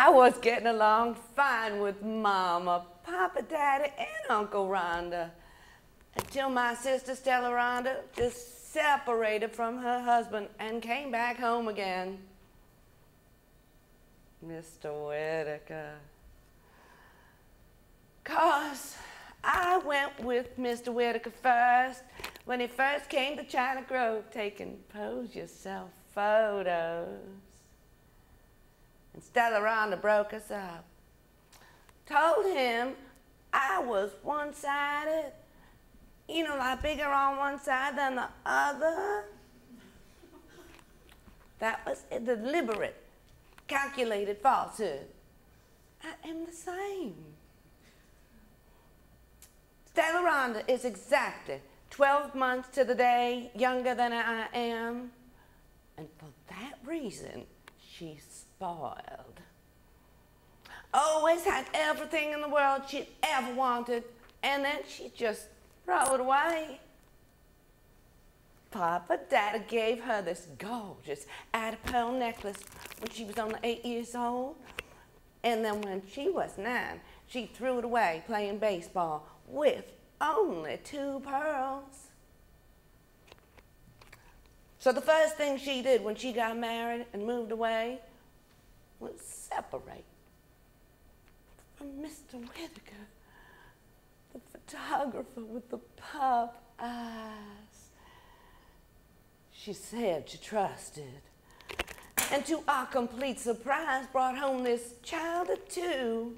I was getting along fine with Mama, Papa, Daddy, and Uncle Rhonda until my sister Stella Rhonda just separated from her husband and came back home again. Mr. Whitaker. 'Cause I went with Mr. Whitaker first when he first came to China Grove taking pose yourself photos. And Stella Rhonda broke us up. Told him I was one-sided, you know, like bigger on one side than the other. That was a deliberate, calculated falsehood. I am the same. Stella Rhonda is exactly 12 months to the day younger than I am. And for that reason, she's spoiled. Always had everything in the world she'd ever wanted, and then she just throw it away. Papa Daddy gave her this gorgeous pearl necklace when she was only 8 years old. And then when she was 9, she threw it away playing baseball with only 2 pearls. So the first thing she did when she got married and moved away was separate from Mr. Whitaker, the photographer with the pop eyes. She said she trusted, and to our complete surprise brought home this child of 2.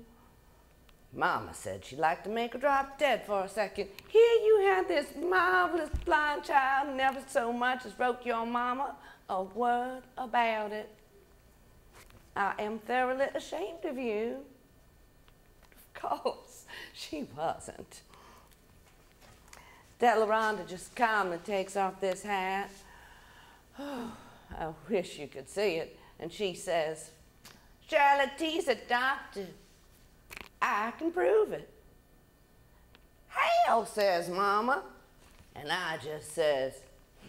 Mama said she'd like to make her drop dead for a second. Here you had this marvelous blind child, never so much as wrote your mama a word about it. I am thoroughly ashamed of you. Of course, she wasn't. Stella Rhonda just calmly takes off this hat. Oh, I wish you could see it. And she says, Charlotte T's adopted. I can prove it. Hell, says Mama. And I just says,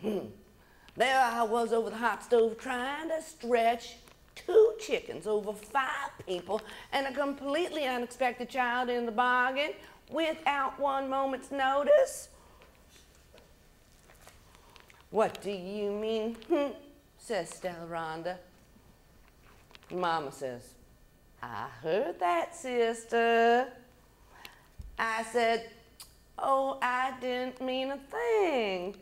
There I was over the hot stove trying to stretch 2 chickens over 5 people and a completely unexpected child in the bargain without 1 moment's notice. What do you mean, says Stella Rhonda. Mama says, I heard that, sister. I said, oh, I didn't mean a thing.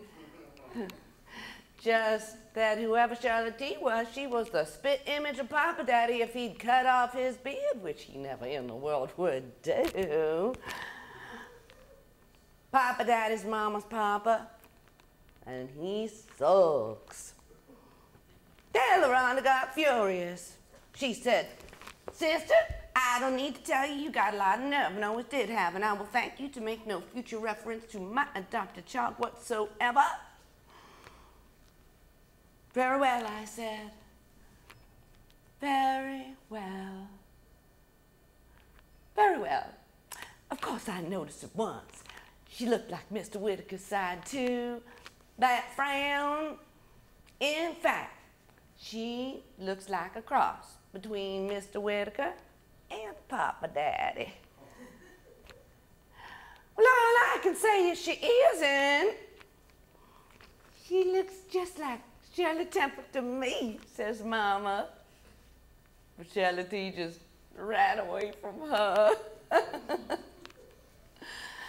Just that whoever Charlotte T was, she was the spit image of Papa Daddy if he'd cut off his beard, which he never in the world would do. Papa Daddy's Mama's Papa, and he sucks. Stella Rhonda got furious. She said, Sister, I don't need to tell you, you got a lot of nerve and always did have, and I will thank you to make no future reference to my adopted child whatsoever. Very well, I said. Very well. Very well. Of course, I noticed at once. She looked like Mr. Whitaker's side, too. That frown. In fact, she looks like a cross between Mr. Whitaker and Papa Daddy. Well, all I can say is she isn't. She looks just like Shirley Temple to me, says Mama. But Shirley T just ran away from her.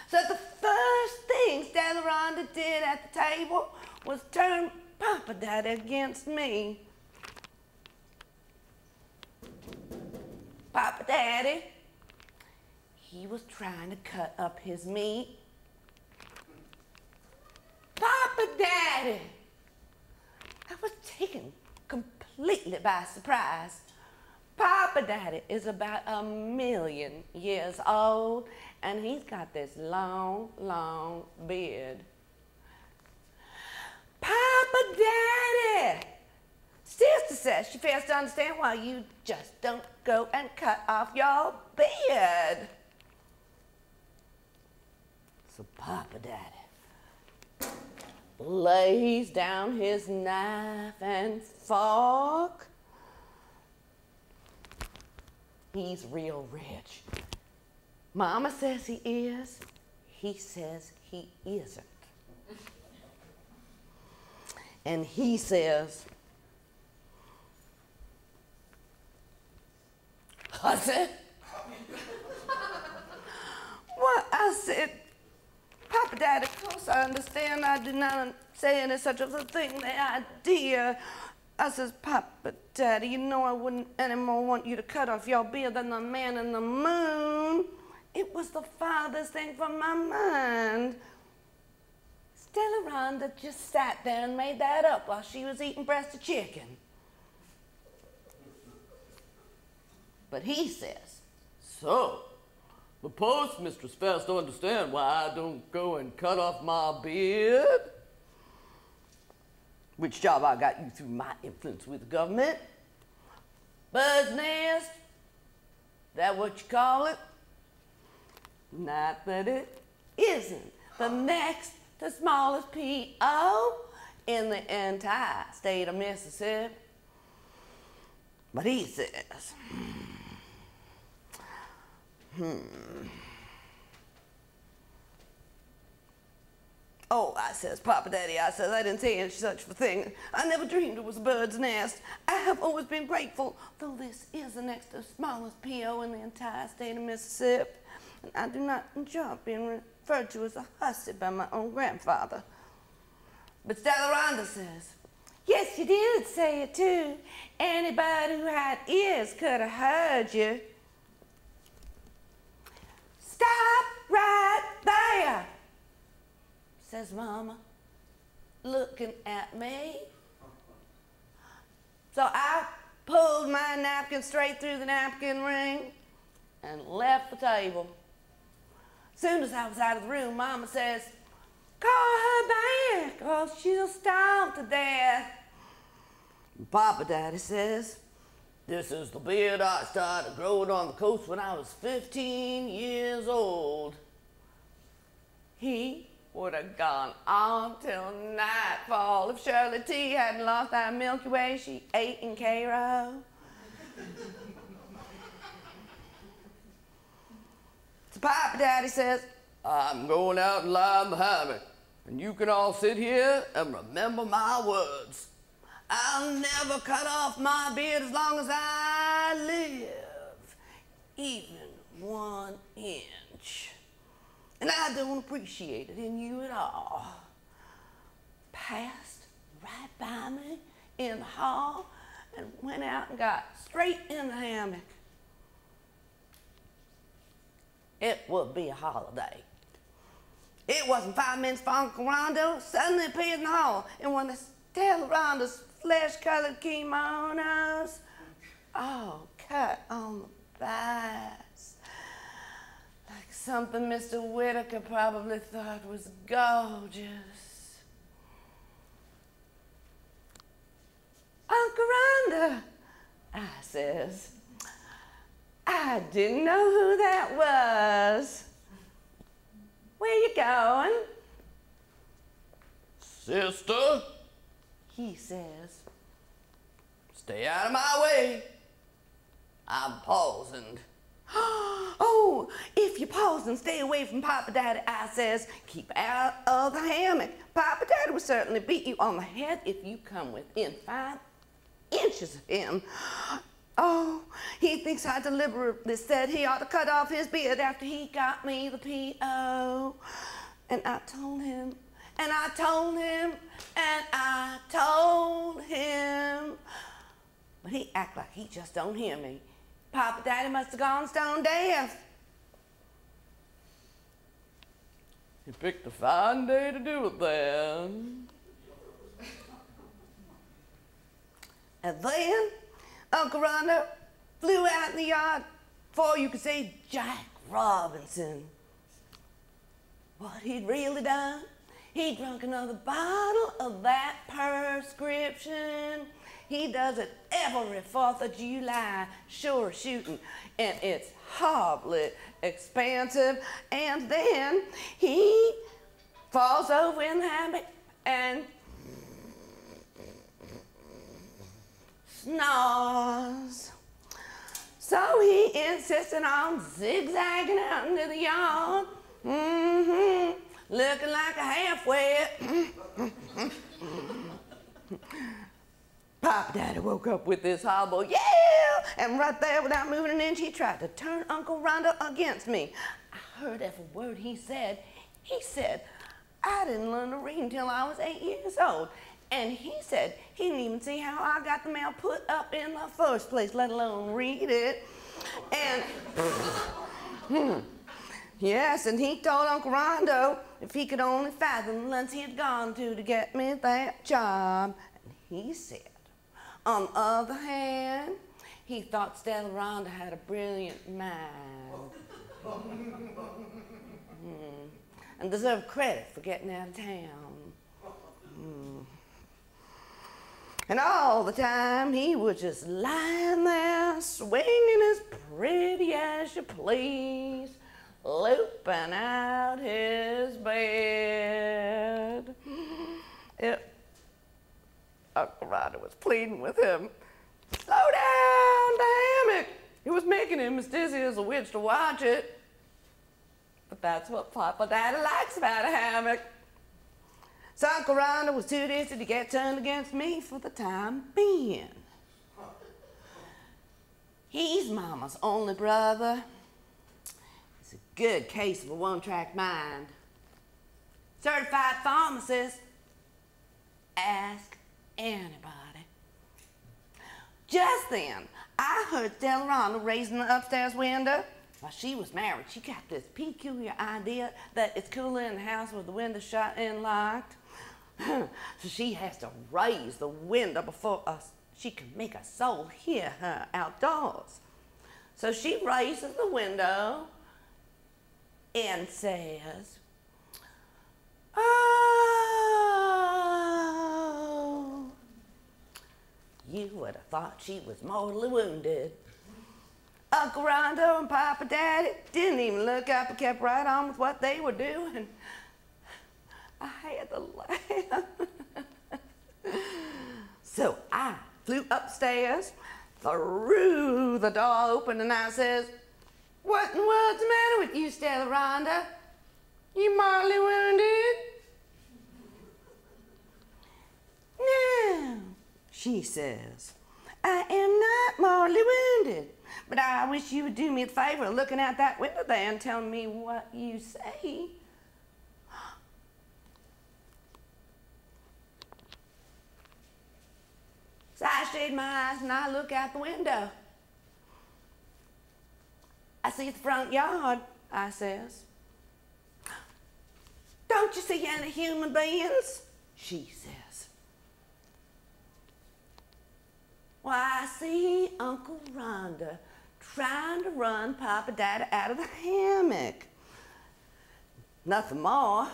So the first thing Stella Rhonda did at the table was turn Papa Daddy against me. Papa Daddy, he was trying to cut up his meat. Papa Daddy! I was taken completely by surprise. Papa Daddy is about 1,000,000 years old, and he's got this long, long beard. Papa Daddy! Sister says she fails to understand why you just don't go and cut off your beard. So Papa Daddy lays down his knife and fork He's real rich. Mama says he is. He says he isn't. And he says, I said, well, I said, Papa, Daddy, of course I understand. I do not say any such a thing, the idea. I says, Papa, Daddy, you know I wouldn't anymore want you to cut off your beard than the man in the moon. It was the farthest thing from my mind. Stella Rhonda just sat there and made that up while she was eating breast of chicken. But he says, so, the postmistress fails to understand why I don't go and cut off my beard. Which job I got you through my influence with the government? Bird's nest? That what you call it? Not that it isn't. The next to smallest P.O. in the entire state of Mississippi. But he says, Oh, I says, Papa, Daddy, I says, I didn't say any such a thing. I never dreamed it was a bird's nest. I have always been grateful, though this is the next to smallest P.O. in the entire state of Mississippi. And I do not enjoy being referred to as a hussy by my own grandfather. But Stella Rhonda says, yes, you did say it too. Anybody who had ears could have heard you. Stop right there, says Mama, looking at me. So I pulled my napkin straight through the napkin ring and left the table. Soon as I was out of the room, Mama says, call her back or she'll starve to death. And Papa, Daddy says, This is the beard I started growing on the coast when I was 15 years old. He would have gone on till nightfall if Shirley T hadn't lost that Milky Way she ate in Cairo. So Papa, Daddy says, I'm going out and lie in the hammock, and you can all sit here and remember my words. I'll never cut off my beard as long as I live, even 1 inch. And I don't appreciate it in you at all. Passed right by me in the hall and went out and got straight in the hammock. It would be a holiday. It wasn't 5 minutes for Uncle Rondo suddenly appeared in the hall in one of Stella Rhonda's flesh-colored kimonos, all cut on the thighs, like something Mr. Whitaker probably thought was gorgeous. Uncle Rhonda, I says, I didn't know who that was. Where you going? Sister, He says, stay out of my way. I'm poisoned. oh, if you pause and stay away from Papa Daddy, I says, keep out of the hammock. Papa Daddy will certainly beat you on the head if you come within 5 inches of him. Oh, he thinks I deliberately said he ought to cut off his beard after he got me the P.O. And I told him, and I told him, and I told him. But he act like he just don't hear me. Papa Daddy must have gone stone deaf. You picked a fine day to do it then. And then Uncle Rondo flew out in the yard before you could say Jack Robinson. What he'd really done, he drunk another bottle of that prescription. He does it every 4th of July, sure shooting, and it's horribly expensive. And then he falls over in the hammock and snores. So he insisting on zigzagging out into the yard. Looking like a half-wit. Papa Daddy woke up with this horrible yell, and right there, without moving an inch, he tried to turn Uncle Rondo against me. I heard every word he said. He said, I didn't learn to read until I was 8 years old. And he said he didn't even see how I got the mail put up in the first place, let alone read it. And yes, and he told Uncle Rondo if he could only fathom the lengths he had gone to get me that job. And he said, on the other hand, he thought Stella Rondo had a brilliant mind. And deserved credit for getting out of town. And all the time, he was just lying there, swinging as pretty as you please, looping out his bed. Uncle Rondo was pleading with him, slow down the hammock. It was making him as dizzy as a witch to watch it. But that's what Papa Daddy likes about a hammock. So Uncle Rondo was too dizzy to get turned against me for the time being. He's Mama's only brother. It's a good case of a one-track mind. Certified pharmacist. Ask anybody. Just then, I heard Stella Rondo raising the upstairs window. While she was married, she got this peculiar idea that it's cooler in the house with the window shut and locked. So she has to raise the window before she can make a soul hear her outdoors. So she raises the window and says, oh, you would have thought she was mortally wounded. Uncle Rondo and Papa Daddy didn't even look up and kept right on with what they were doing. I had to laugh. So I flew upstairs, threw the door open, and I says, what in the world's the matter with you, Stella Rondo? You mortally wounded? No, she says, I am not mortally wounded, but I wish you would do me a favor of looking out that window there and telling me what you say. So I shade my eyes and I look out the window. I see the front yard, I says. Don't you see any human beings? She says. Why, I see Uncle Rondo trying to run Papa Daddy out of the hammock. Nothing more.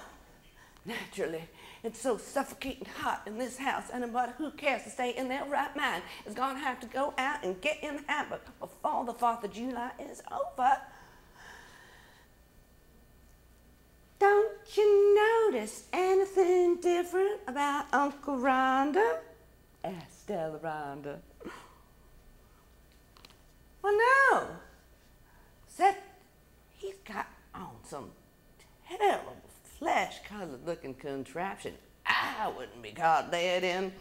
Naturally, it's so suffocating hot in this house, anybody who cares to stay in their right mind is going to have to go out and get in the hammock before the 4th of July is over. Don't you notice anything different about Uncle Rondo? Asked Stella Rondo. Well, no. Except he's got on some terrible flesh-colored looking contraption I wouldn't be caught dead in.